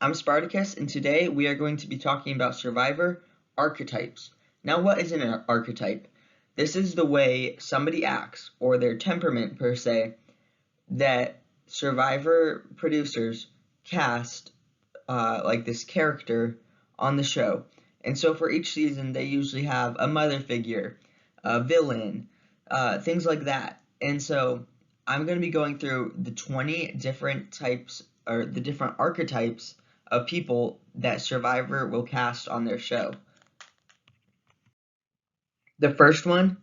I'm Spartacus, and today we are going to be talking about Survivor archetypes. Now, what is an archetype? This is the way somebody acts, or their temperament per se, that Survivor producers cast like this character on the show. And so for each season, they usually have a mother figure, a villain, things like that. And so I'm going to be going through the 20 different types or the different archetypes of people that Survivor will cast on their show. The first one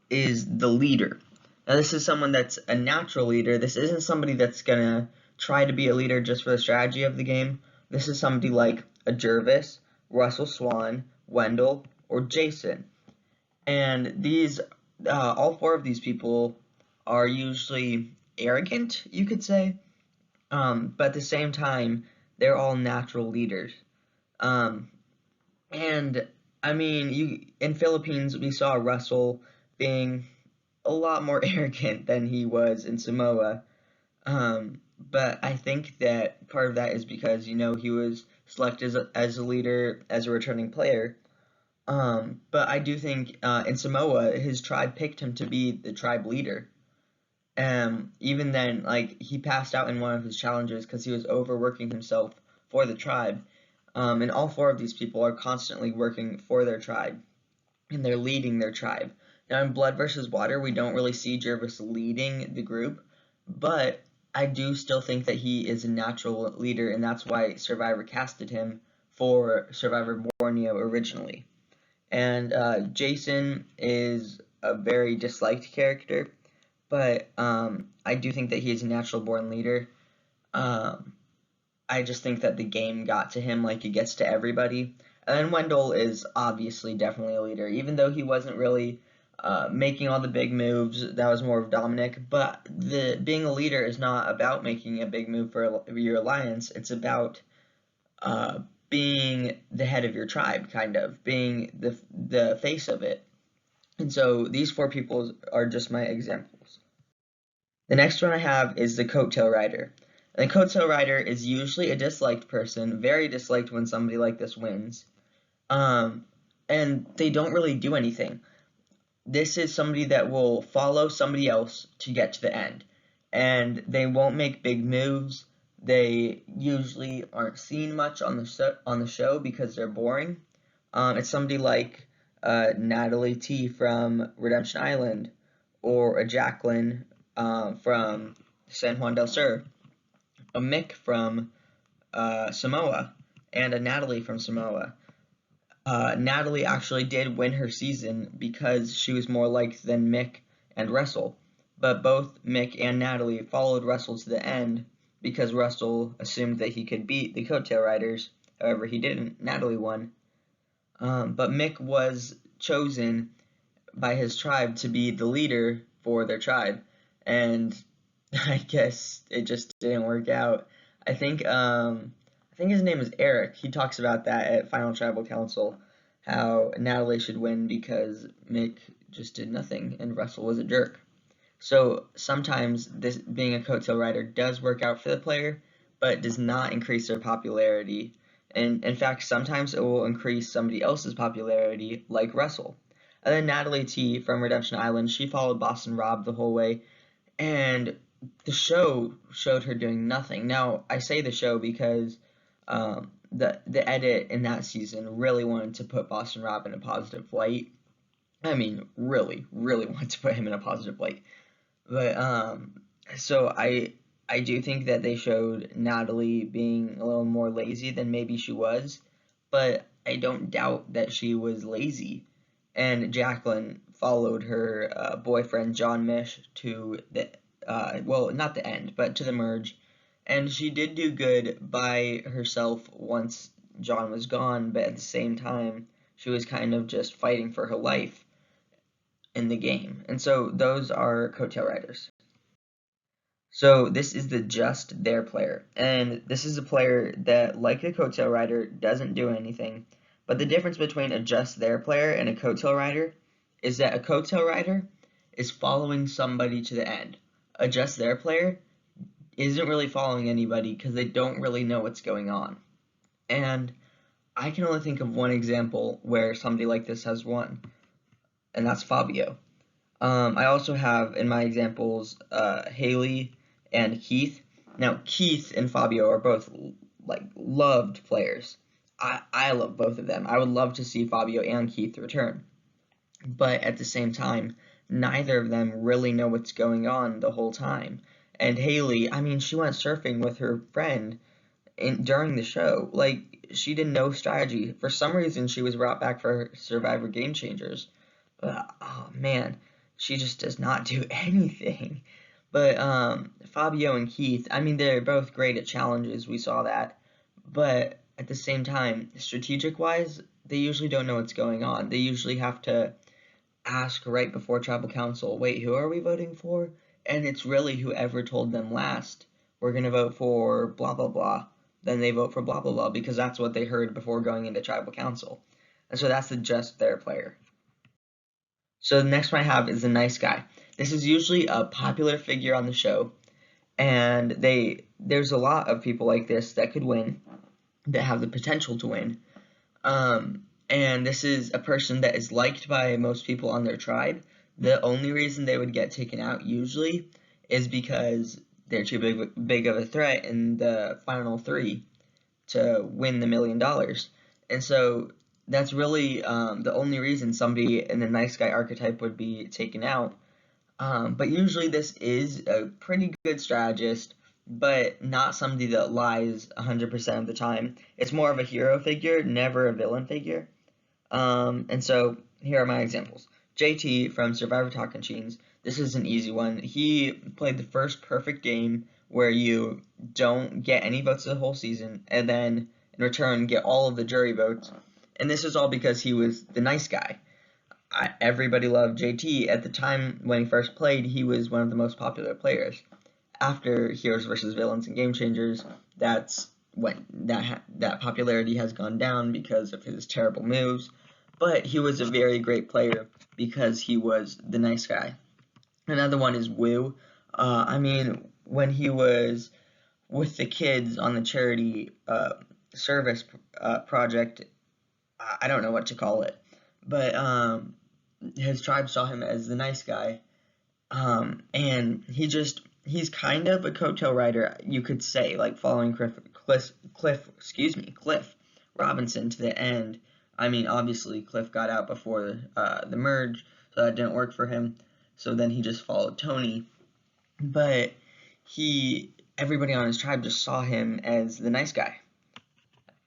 is the leader. Now, this is someone that's a natural leader. This isn't somebody that's going to try to be a leader just for the strategy of the game. This is somebody like a Jervis, Russell Swan, Wendell, or Jason. And these, all four of these people are usually arrogant, you could say, but at the same time, they're all natural leaders. Um, and I mean, in Philippines, we saw Russell being a lot more arrogant than he was in Samoa. But I think that part of that is because, he was selected as a leader, as a returning player. But I do think in Samoa, his tribe picked him to be the tribe leader. Even then, like, he passed out in one of his challenges because he was overworking himself for the tribe. And all four of these people are constantly working for their tribe, and they're leading their tribe. Now, in Blood versus Water, we don't really see Jervis leading the group, but I do still think that he is a natural leader, and that's why Survivor casted him for Survivor Borneo originally. And Jason is a very disliked character, but I do think that he is a natural born leader. I just think that the game got to him like it gets to everybody. And then Wendell is obviously definitely a leader, even though he wasn't really making all the big moves. That was more of Dominic. But being a leader is not about making a big move for your alliance. It's about being the head of your tribe, kind of being the face of it. And so these four people are just my examples. The next one I have is the coattail rider. And the coattail rider is usually a disliked person, very disliked when somebody like this wins. And they don't really do anything. This is somebody that will follow somebody else to get to the end. And they won't make big moves. They usually aren't seen much on the show because they're boring. It's somebody like Natalie T from Redemption Island, or a Jacqueline from San Juan del Sur, a Mick from Samoa, and a Natalie from Samoa. Natalie actually did win her season because she was more liked than Mick and Russell. But both Mick and Natalie followed Russell to the end because Russell assumed that he could beat the coattail riders. However, he didn't. Natalie won. But Mick was chosen by his tribe to be the leader for their tribe. And I guess it just didn't work out. I think his name is Eric. He talks about that at Final Tribal Council, how Natalie should win because Mick just did nothing and Russell was a jerk. So sometimes this being a coattail rider does work out for the player, but does not increase their popularity. And in fact, sometimes it will increase somebody else's popularity, like Russell. And then Natalie T from Redemption Island, she followed Boston Rob the whole way, and the show showed her doing nothing. Now, I say the show because the edit in that season really wanted to put Boston Rob in a positive light. I mean, really, really wanted to put him in a positive light. But so I do think that they showed Natalie being a little more lazy than maybe she was, but I don't doubt that she was lazy. And Jacqueline followed her boyfriend John Mish to the well, not the end, but to the merge, and she did do good by herself once John was gone, but at the same time she was kind of just fighting for her life in the game. And so those are coattail riders. So this is the just there player, and this is a player that, like a coattail rider, doesn't do anything. But the difference between a just there player and a coattail rider is that a coattail rider is following somebody to the end. A just there player isn't really following anybody because they don't really know what's going on. And I can only think of one example where somebody like this has won, and that's Fabio. I also have in my examples Haley and Keith. Now, Keith and Fabio are both like loved players. I love both of them. I would love to see Fabio and Keith return. But at the same time, neither of them really know what's going on the whole time. And Haley, I mean, she went surfing with her friend during the show. Like, she didn't know strategy. For some reason, she was brought back for Survivor Game Changers. But, oh man, she just does not do anything. But Fabio and Keith, I mean, they're both great at challenges. We saw that. But at the same time, strategic wise, they usually don't know what's going on. They usually have to ask right before tribal council, wait, who are we voting for? And it's really whoever told them last, we're going to vote for blah, blah, blah. Then they vote for blah, blah, blah, because that's what they heard before going into tribal council. And so that's just their player. So the next one I have is the nice guy. This is usually a popular figure on the show, and there's a lot of people like this that could win, that have the potential to win. And this is a person that is liked by most people on their tribe. The only reason they would get taken out usually is because they're too big of a threat in the final three to win the $1 million. And so that's really the only reason somebody in the nice guy archetype would be taken out. But usually this is a pretty good strategist, but not somebody that lies 100% of the time. It's more of a hero figure, never a villain figure. And so here are my examples. JT from Survivor Talk and Cheens. This is an easy one. He played the first perfect game where you don't get any votes the whole season, and then in return get all of the jury votes. And this is all because he was the nice guy. Everybody loved JT. At the time when he first played, he was one of the most popular players. After Heroes vs. Villains and Game Changers, that's when that popularity has gone down because of his terrible moves. But he was a very great player because he was the nice guy. Another one is Wu. I mean, when he was with the kids on the charity service project, I don't know what to call it, but his tribe saw him as the nice guy, and he's kind of a coattail rider, you could say, like following Cliff Robinson to the end. I mean, obviously Cliff got out before the merge, so that didn't work for him. So then he just followed Tony, but everybody on his tribe just saw him as the nice guy.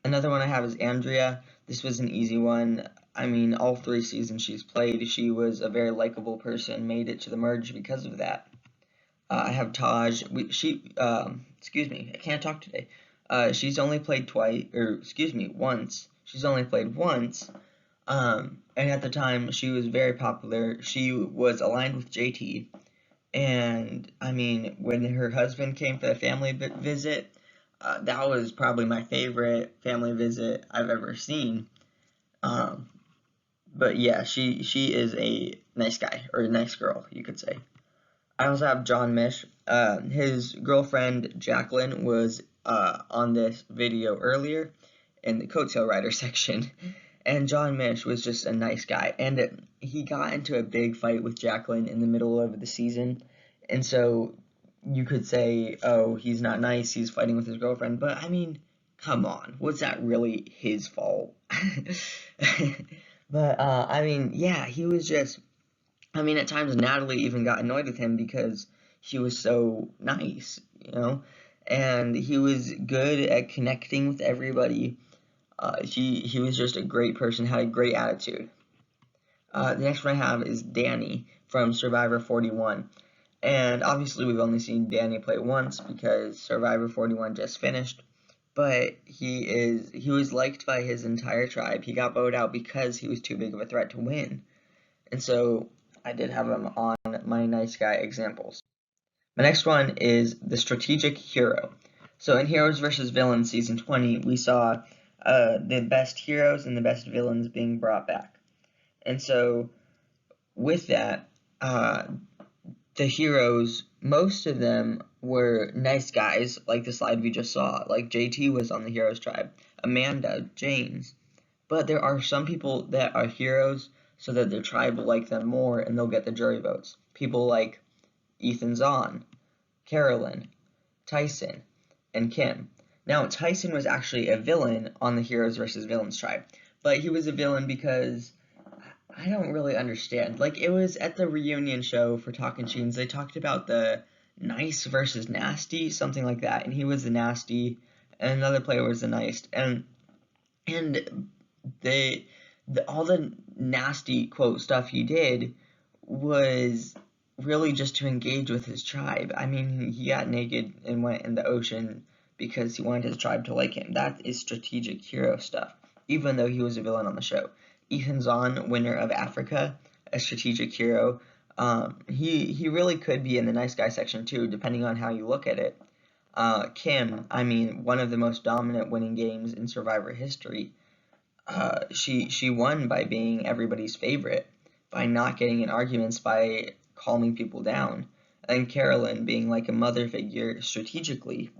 Another one I have is Andrea. This was an easy one. I mean, all 3 seasons she's played, she was a very likable person, made it to the merge because of that. I have Taj. Excuse me, I can't talk today. She's only played once. She's only played once. And at the time, she was very popular. She was aligned with JT. And, I mean, when her husband came for the family visit, that was probably my favorite family visit I've ever seen. But yeah, she is a nice guy, or a nice girl, you could say. I also have John Mish. His girlfriend, Jacqueline, was on this video earlier in the coattail rider section. And John Mish was just a nice guy. And he got into a big fight with Jacqueline in the middle of the season. And so you could say, oh, he's not nice, he's fighting with his girlfriend. But, I mean, come on. Was that really his fault? But, I mean, yeah, he was just... I mean, at times Natalie even got annoyed with him because he was so nice, you know? And he was good at connecting with everybody. He was just a great person, had a great attitude. The next one I have is Danny from Survivor 41. And obviously we've only seen Danny play once because Survivor 41 just finished. But he was liked by his entire tribe. He got voted out because he was too big of a threat to win. And so I did have him on my nice guy examples. My next one is the strategic hero. So in Heroes vs. Villains Season 20, we saw the best heroes and the best villains being brought back. And so with that, the heroes, most of them were nice guys, like the slide we just saw, like JT was on the Heroes tribe, Amanda, James. But there are some people that are heroes so that their tribe will like them more and they'll get the jury votes. People like Ethan Zahn, Carolyn, Tyson, and Kim. Now, Tyson was actually a villain on the Heroes versus Villains tribe, but he was a villain because I don't really understand. Like, it was at the reunion show for Talkin' Sheens, they talked about the nice versus nasty, something like that, and he was the nasty, and another player was the nice, and all the nasty quote stuff he did was really just to engage with his tribe. I mean, he got naked and went in the ocean because he wanted his tribe to like him. That is strategic hero stuff, even though he was a villain on the show. Ethan Zahn, winner of Africa, a strategic hero. He really could be in the nice guy section too, depending on how you look at it. Kim, I mean, one of the most dominant winning games in Survivor history. She won by being everybody's favorite, by not getting in arguments, by calming people down. And Carolyn being like a mother figure strategically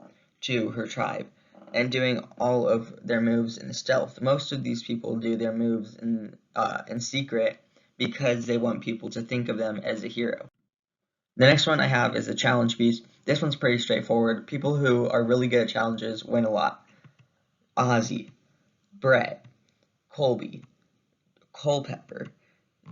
to her tribe and doing all of their moves in stealth. Most of these people do their moves in secret because they want people to think of them as a hero. The next one I have is a challenge piece. This one's pretty straightforward. People who are really good at challenges win a lot. Ozzy, Brett, Colby, Culpepper,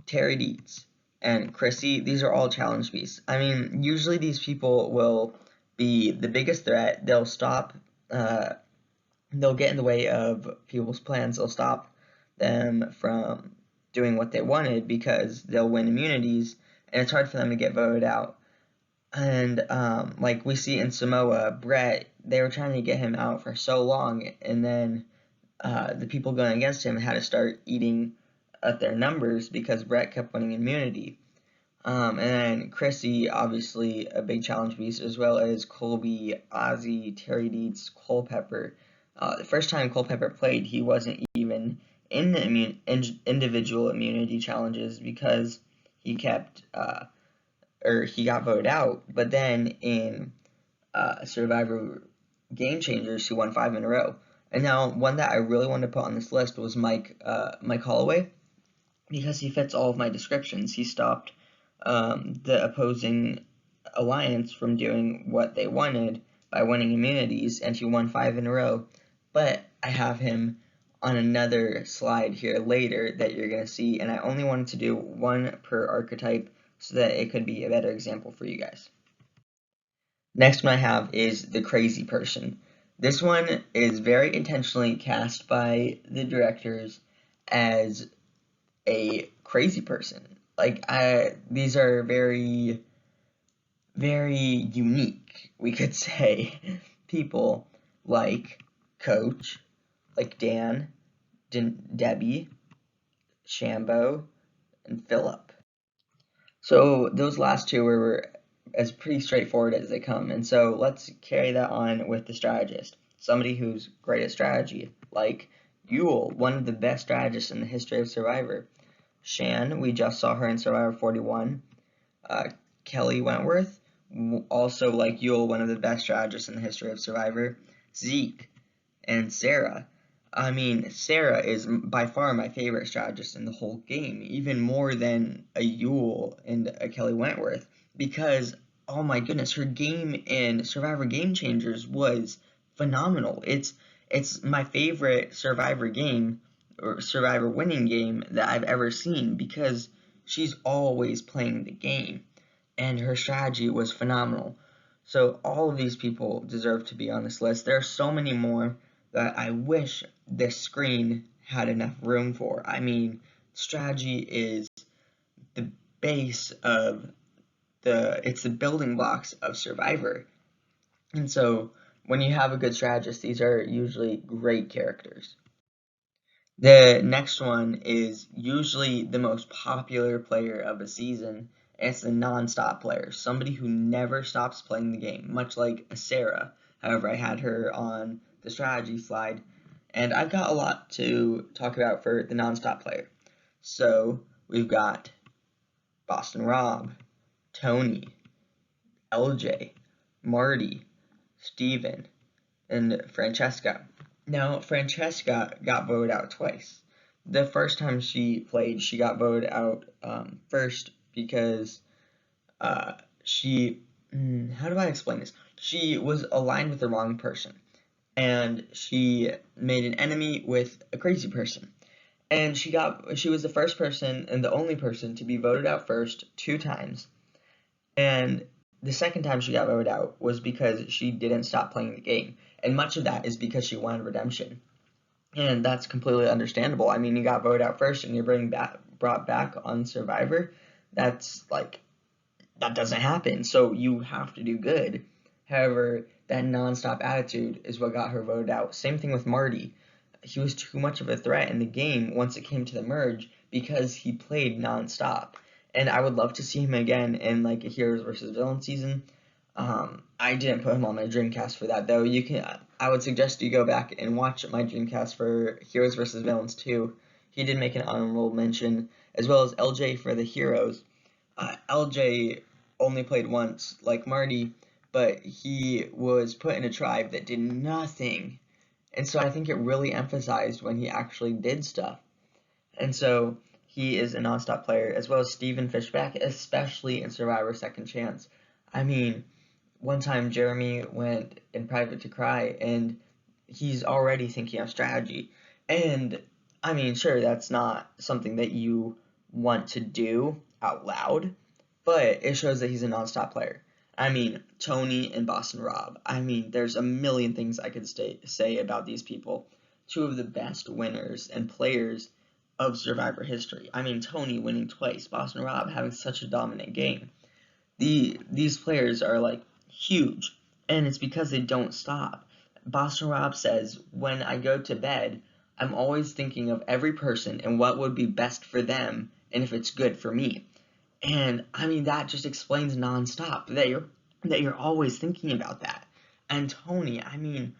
Terry Dietz, and Chrissy, these are all challenge beasts. I mean, usually these people will be the biggest threat. They'll stop, they'll get in the way of people's plans. They'll stop them from doing what they wanted because they'll win immunities, and it's hard for them to get voted out. And like we see in Samoa, Brett, they were trying to get him out for so long, and then the people going against him had to start eating at their numbers because Brett kept winning immunity. And then Chrissy, obviously a big challenge beast, as well as Colby, Ozzy, Terry Dietz, Culpepper. The first time Culpepper played, he wasn't even in the individual immunity challenges because he kept, he got voted out. But then in Survivor Game Changers, he won 5 in a row. And now one that I really wanted to put on this list was Mike Holloway, because he fits all of my descriptions. He stopped the opposing alliance from doing what they wanted by winning immunities, and he won 5 in a row. But I have him on another slide here later that you're going to see, and I only wanted to do one per archetype so that it could be a better example for you guys. Next one I have is the crazy person. This one is very intentionally cast by the directors as a crazy person. Like, these are very, very unique, we could say. People like Coach, like Dan, Debbie, Shambo, and Philip. So those last two were as pretty straightforward as they come, and so let's carry that on with the strategist. Somebody who's great at strategy, like Yule, one of the best strategists in the history of Survivor. Shan, we just saw her in Survivor 41. Kelly Wentworth, also like Yule, one of the best strategists in the history of Survivor. Zeke, and Sarah. I mean, Sarah is by far my favorite strategist in the whole game, even more than a Yule and a Kelly Wentworth, because, oh my goodness, her game in Survivor Game Changers was phenomenal. It's my favorite Survivor game, or Survivor winning game that I've ever seen, because she's always playing the game, and her strategy was phenomenal. So all of these people deserve to be on this list. There are so many more that I wish this screen had enough room for. I mean, strategy is the base of it's the building blocks of Survivor. And so when you have a good strategist, these are usually great characters. The next one is usually the most popular player of a season, and it's the non-stop player, somebody who never stops playing the game, much like a Sarah. However, I had her on the strategy slide, and I've got a lot to talk about for the non-stop player. So we've got Boston Rob, Tony, LJ, Marty, Steven, and Francesca. Now, Francesca got voted out twice. The first time she played, she got voted out first because she, how do I explain this? She was aligned with the wrong person, and she made an enemy with a crazy person. And she was the first person and the only person to be voted out first 2 times. And the second time she got voted out was because she didn't stop playing the game. And much of that is because she wanted redemption. And that's completely understandable. I mean, you got voted out first and you're brought back on Survivor. That's like, that doesn't happen. So you have to do good. However, that nonstop attitude is what got her voted out. Same thing with Marty. He was too much of a threat in the game once it came to the merge because he played nonstop. And I would love to see him again in like a Heroes versus Villains season. I didn't put him on my Dreamcast for that though. I would suggest you go back and watch my Dreamcast for Heroes versus Villains 2. He did make an honorable mention, as well as LJ for the Heroes. LJ only played once, like Marty, but he was put in a tribe that did nothing. And so I think it really emphasized when he actually did stuff. And so he is a nonstop player, as well as Steven Fishback, especially in Survivor Second Chance. I mean, one time Jeremy went in private to cry, and he's already thinking of strategy. And I mean, sure, that's not something that you want to do out loud, but it shows that he's a nonstop player. I mean, Tony and Boston Rob. I mean, there's a million things I could say about these people. Two of the best winners and players of Survivor history. I mean, Tony winning twice, Boston Rob having such a dominant game. These players are like huge, and it's because they don't stop. Boston Rob says, when I go to bed, I'm always thinking of every person and what would be best for them and if it's good for me. And I mean, that just explains nonstop that you're always thinking about that. And Tony, I mean,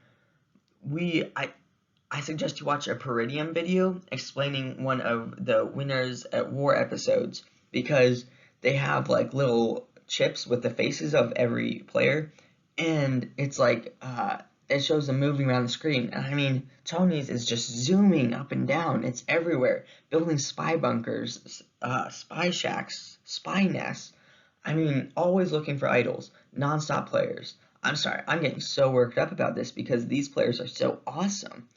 I suggest you watch a Peridium video explaining one of the Winners at War episodes, because they have like little chips with the faces of every player, and it's like it shows them moving around the screen. And I mean, Tony's is just zooming up and down. It's everywhere, building spy bunkers, spy shacks, spy nests. I mean, always looking for idols, nonstop players. I'm sorry, I'm getting so worked up about this because these players are so awesome.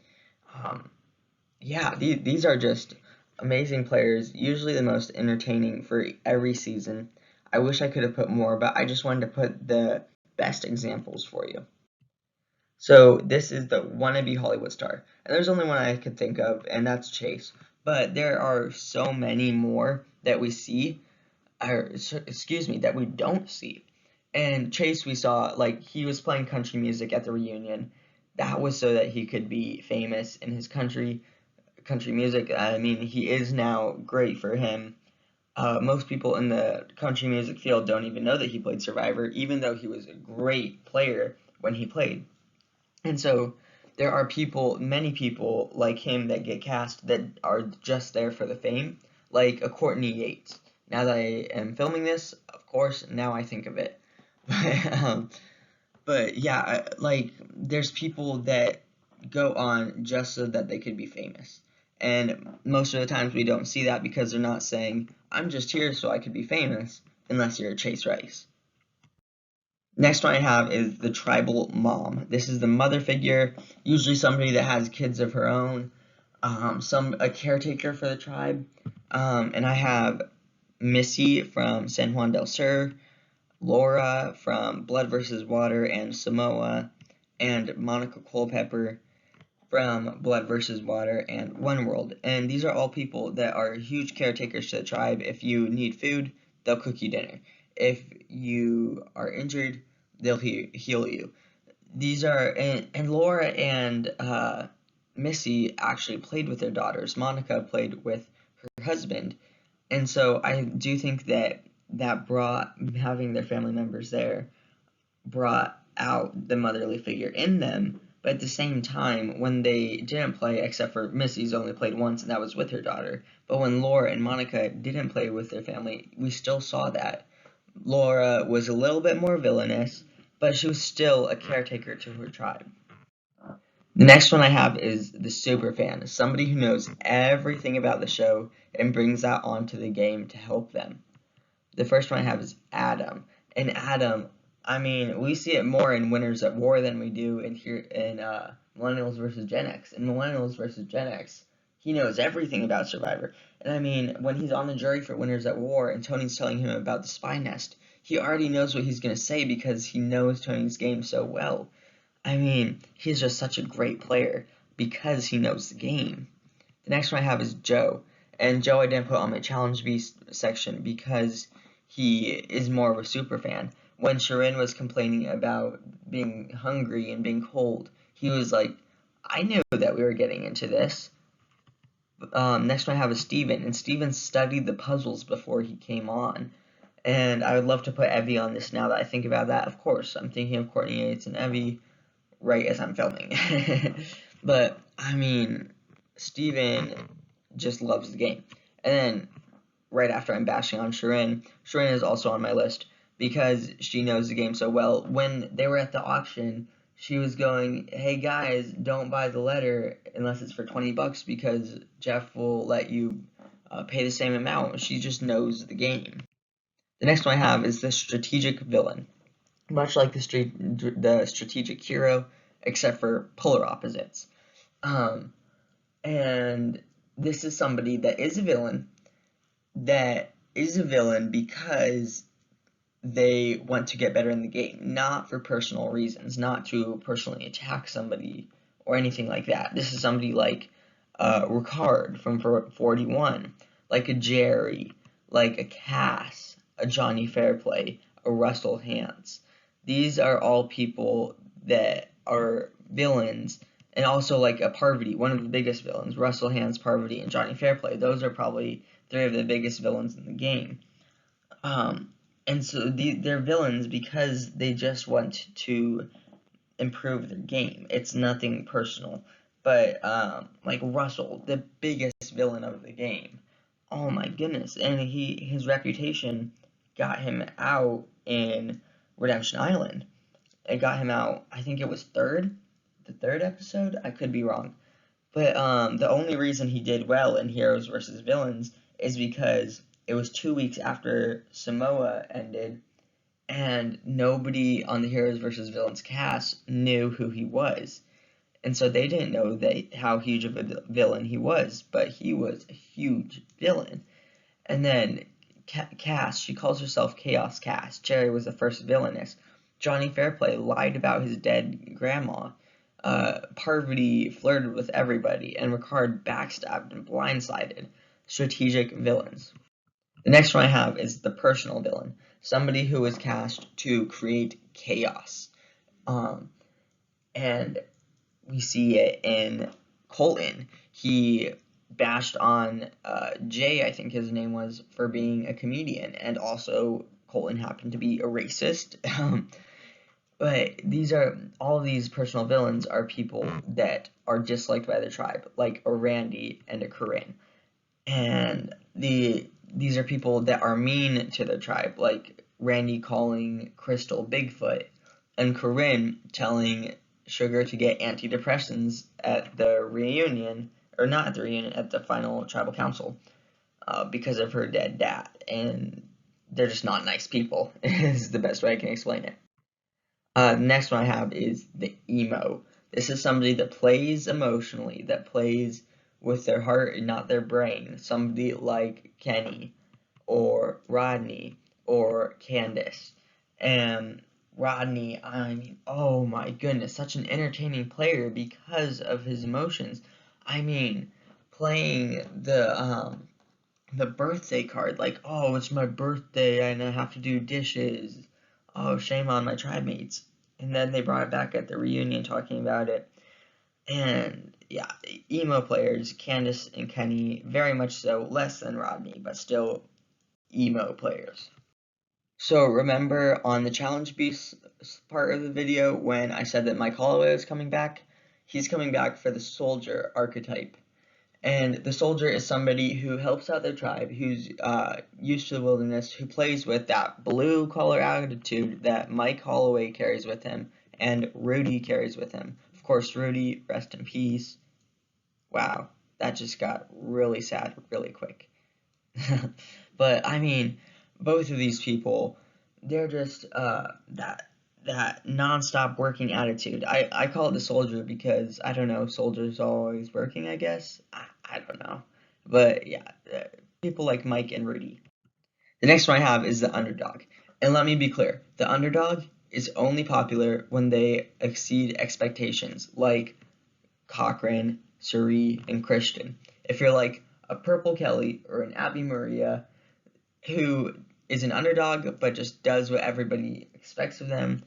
Yeah, these are just amazing players, usually the most entertaining for every season. I wish I could have put more, but I just wanted to put the best examples for you. So this is the wannabe Hollywood star, and there's only one I could think of, and that's Chase. But there are so many more that we see, or excuse me, that we don't see. And Chase, we saw, like, he was playing country music at the reunion. That was so that he could be famous in his country music. I mean, he is now, great for him. Most people in the country music field don't even know that he played Survivor, even though he was a great player when he played. And so there are many people like him that get cast that are just there for the fame, like a Courtney Yates. Now that I am filming this, of course, now I think of it. But yeah, like, there's people that go on just so that they could be famous. And most of the times we don't see that because they're not saying, I'm just here so I could be famous, unless you're Chase Rice. Next one I have is the tribal mom. This is the mother figure, usually somebody that has kids of her own, a caretaker for the tribe. And I have Missy from San Juan del Sur, Laura from Blood versus Water and Samoa, and Monica Culpepper from Blood versus Water and One World. And these are all people that are huge caretakers to the tribe. If you need food, they'll cook you dinner. If you are injured, they'll heal you. These are, and Laura and Missy actually played with their daughters. Monica played with her husband. And so I do think that brought, having their family members there, brought out the motherly figure in them. But at the same time, when they didn't play, except for Missy's only played once, and that was with her daughter. But when Laura and Monica didn't play with their family, we still saw that. Laura was a little bit more villainous. but she was still a caretaker to her tribe. The next one I have is the superfan, somebody who knows everything about the show and brings that onto the game to help them. The first one I have is Adam. And Adam, I mean, we see it more in Winners at War than we do in Millennials versus Gen X. In Millennials versus Gen X, he knows everything about Survivor. And I mean, when he's on the jury for Winners at War and Tony's telling him about the spy nest, he already knows what he's going to say because he knows Tony's game so well. I mean, he's just such a great player because he knows the game. The next one I have is Joe. And Joe I didn't put on my Challenge Beast section because he is more of a super fan. When Shirin was complaining about being hungry and being cold, he was like, I knew that we were getting into this. Next one I have is Steven, and Steven studied the puzzles before he came on. And I would love to put Evie on this now that I think about that. Of course, I'm thinking of Courtney Yates and Evie right as I'm filming. But, I mean, Steven just loves the game. And then right after I'm bashing on Shirin, Shirin is also on my list because she knows the game so well. When they were at the auction, she was going, hey guys, don't buy the letter unless it's for $20 because Jeff will let you pay the same amount. She just knows the game. The next one I have is the strategic villain. Much like the strategic hero, except for polar opposites. And this is somebody that is a villain because they want to get better in the game, not for personal reasons, not to personally attack somebody or anything like that. This is somebody like Ricard from 41, like a Jerry, like a Cass, a Johnny Fairplay, a Russell Hantz. These are all people that are villains, and also like a Parvati, one of the biggest villains, Russell Hantz, Parvati, and Johnny Fairplay. Those are probably three of the biggest villains in the game. And so they're villains because they just want to improve their game. It's nothing personal. But like Russell, the biggest villain of the game. Oh my goodness. And his reputation got him out in Redemption Island. It got him out, I think it was the third episode? I could be wrong. But the only reason he did well in Heroes vs. Villains is because it was 2 weeks after Samoa ended, and nobody on the Heroes vs. Villains cast knew who he was. And so they didn't know how huge of a villain he was, but he was a huge villain. And then Cass, she calls herself Chaos Cass. Jerry was the first villainess. Johnny Fairplay lied about his dead grandma. Parvati flirted with everybody, and Ricard backstabbed and blindsided. Strategic villains. The next one I have is the personal villain, somebody who was cast to create chaos. And we see it in Colton. He bashed on Jay, I think his name was, for being a comedian, and also Colton happened to be a racist. But all these personal villains are people that are disliked by the tribe, like a Randy and a Corinne. And these are people that are mean to the tribe, like Randy calling Crystal Bigfoot, and Corinne telling Sugar to get antidepressants at the reunion, or not at the reunion, at the final tribal council, because of her dead dad. And they're just not nice people, is the best way I can explain it. The next one I have is the emo. This is somebody that plays emotionally, that plays with their heart and not their brain. Somebody like Kenny, or Rodney, or Candace. And Rodney, I mean, oh my goodness, such an entertaining player because of his emotions. I mean, playing the birthday card, like, oh, it's my birthday and I have to do dishes. Oh, shame on my tribe mates. And then they brought it back at the reunion talking about it. And yeah, emo players, Candace and Kenny, very much so, less than Rodney, but still emo players. So remember on the Challenge Beast part of the video when I said that Mike Holloway was coming back? He's coming back for the soldier archetype. And the soldier is somebody who helps out their tribe, who's used to the wilderness, who plays with that blue collar attitude that Mike Holloway carries with him and Rudy carries with him. Of course, Rudy, rest in peace. Wow, that just got really sad really quick. But I mean, both of these people, they're just that nonstop working attitude. I call it the soldier because I don't know, soldiers always working, I guess. I don't know. But yeah, people like Mike and Rudy. The next one I have is the underdog. And let me be clear, the underdog is only popular when they exceed expectations, like Cochran, Suri, and Christian. If you're like a Purple Kelly or an Abby Maria who is an underdog but just does what everybody expects of them,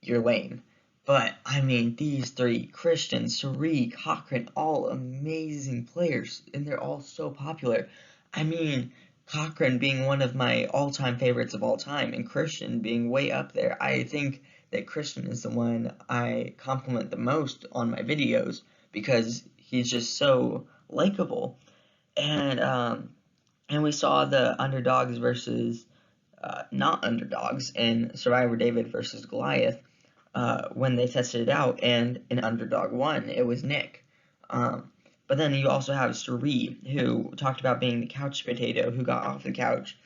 you're lame. But I mean, these three, Christian, Suri, Cochran, all amazing players, and they're all so popular. I mean, Cochran being one of my all-time favorites of all time, and Christian being way up there. I think that Christian is the one I compliment the most on my videos because he's just so likable. And we saw the underdogs versus not underdogs in Survivor David versus Goliath when they tested it out, and an underdog won. It was Nick. But then you also have Suri, who talked about being the couch potato who got off the couch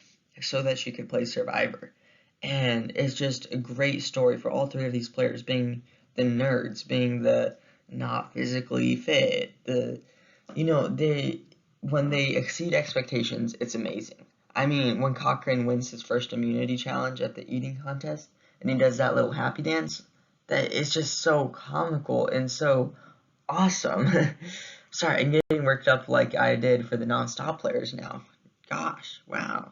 so that she could play Survivor. And it's just a great story for all three of these players, being the nerds, being the not physically fit, when they exceed expectations, it's amazing. I mean, when Cochran wins his first immunity challenge at the eating contest, and he does that little happy dance, that is just so comical and so awesome. Sorry, I'm getting worked up like I did for the non-stop players now. Gosh, wow.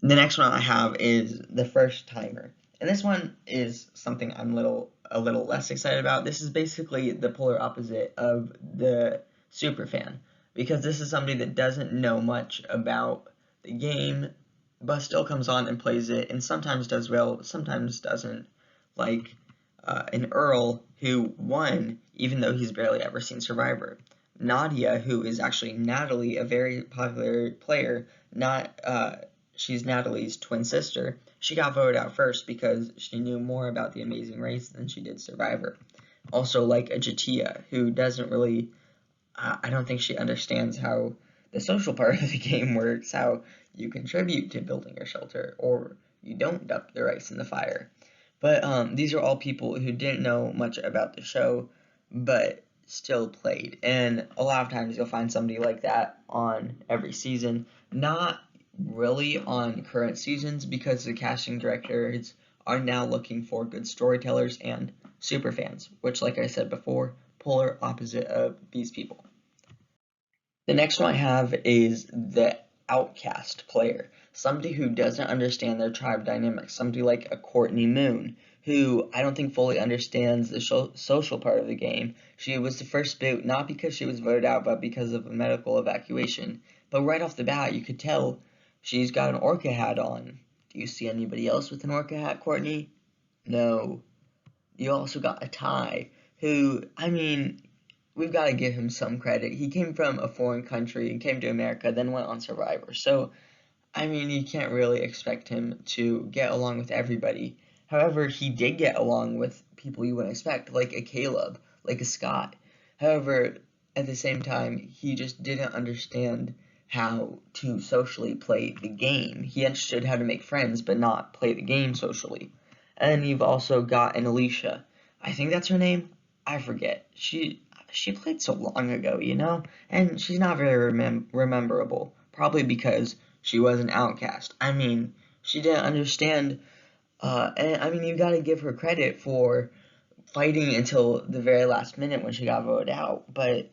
The next one I have is the first timer. And this one is something I'm a little less excited about. This is basically the polar opposite of the super fan, because this is somebody that doesn't know much about the game but still comes on and plays it and sometimes does well, sometimes doesn't. Like an Earl who won even though he's barely ever seen Survivor. Nadia, who is actually Natalie, a very popular player, not she's Natalie's twin sister. She got voted out first because she knew more about the Amazing Race than she did Survivor. Also, like a Jatia, who doesn't really, I don't think she understands how the social part of the game works, how you contribute to building your shelter, or you don't dump the rice in the fire. But these are all people who didn't know much about the show, but still played. And a lot of times you'll find somebody like that on every season. Not really on current seasons because the casting directors are now looking for good storytellers and super fans, which, like I said before, polar opposite of these people. The next one I have is the outcast player, somebody who doesn't understand their tribe dynamics, somebody like a Courtney Moon, who I don't think fully understands the social part of the game. She was the first boot, not because she was voted out, but because of a medical evacuation. But right off the bat, you could tell she's got an orca hat on. Do you see anybody else with an orca hat, Courtney? No. You also got a Ty, who, I mean, we've got to give him some credit. He came from a foreign country and came to America, then went on Survivor. So, I mean, you can't really expect him to get along with everybody. However, he did get along with people you wouldn't expect, like a Caleb, like a Scott. However, at the same time, he just didn't understand how to socially play the game. He understood how to make friends, but not play the game socially. And you've also got an Alicia. I think that's her name. I forget. She played so long ago, and she's not very rememberable. Probably because she was an outcast. I mean, she didn't understand. And I mean, you got to give her credit for fighting until the very last minute when she got voted out. But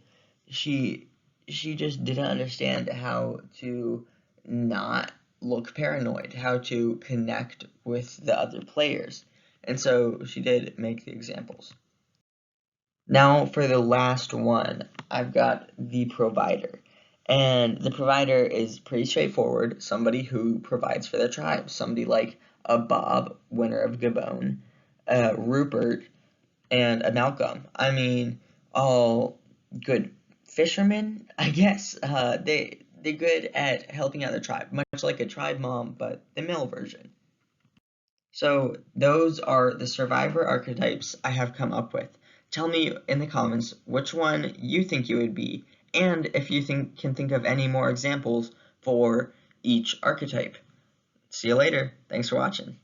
she just didn't understand how to not look paranoid, how to connect with the other players. And so she did make the examples. Now for the last one, I've got the provider. And the provider is pretty straightforward, somebody who provides for their tribe, somebody like a Bob, winner of Gabon, Rupert, and a Malcolm. I mean, all good Fishermen, I guess. They're good at helping out the tribe, much like a tribe mom, but the male version. So those are the survivor archetypes I have come up with. Tell me in the comments which one you think you would be, and if you can think of any more examples for each archetype. See you later. Thanks for watching.